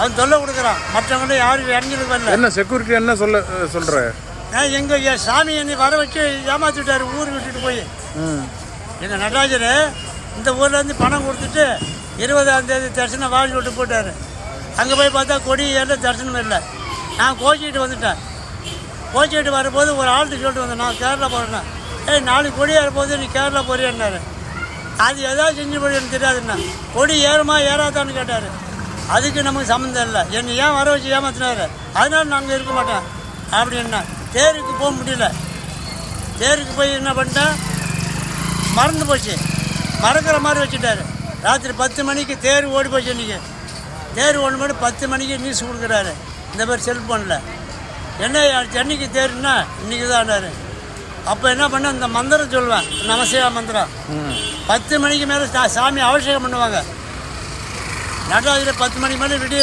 அவன் தொல்லை கொடுக்குறான். மற்றவங்க யாரும் இறங்கிருக்கு வரல. என்ன செக்யூரிட்டி என்ன சொல்கிற? எங்கள் சாமி என்னை வர வச்சு ஏமாற்றிட்டார் ஊர் விட்டுட்டு போய். எங்கள் நடராஜர் இந்த ஊர்லேருந்து பணம் கொடுத்துட்டு 20ஆம் தேதி தரிசனம் வாங்கி விட்டு போட்டார். அங்கே போய் பார்த்தா கொடி ஏற தரிசனம் இல்லை. நான் கோச்சிக்கிட்டு வந்துட்டேன். கோச்சிக்கிட்டு வரும்போது ஒரு ஆள்கிட்ட சொல்லிட்டு வந்தேன், நான் கேரளா போகிறேன்னா. நாளைக்கு கொடி ஏறும்போது நீ கேரளா போறியான்னாரு. அது எதாவது செஞ்சு போய் எனக்கு தெரியாதுண்ணா. கொடி ஏறுமா ஏறாதான்னு கேட்டார். அதுக்கு நமக்கு சம்மந்தம் இல்லை. என்னை ஏன் வர வச்சு ஏமாத்தினாரு, அதனால நாங்கள் இருக்க மாட்டேன் அப்படின்னா. தேருக்கு போக முடியல. தேருக்கு போய் என்ன பண்ணிட்டேன், மறந்து போச்சு. மறக்கிற மாதிரி வச்சுட்டாரு. ராத்திரி 10 மணிக்கு தேர் ஓடி போச்சு. இன்றைக்கி தேர் ஓடும் போது 10 மணிக்கு நியூஸ் கொடுக்குறாரு இந்த மாதிரி செல்ஃபோனில். என்ன சென்னைக்கு தேருன்னா இன்றைக்கி தான்னாரு. அப்போ என்ன பண்ண, இந்த மந்திரம் சொல்லுவேன், நமசிவா மந்திரம். 10 மணிக்கு மேலே சாமி அபிஷேகம் பண்ணுவாங்க. நடராஜர் 10 மணிக்கு மேலே விடிய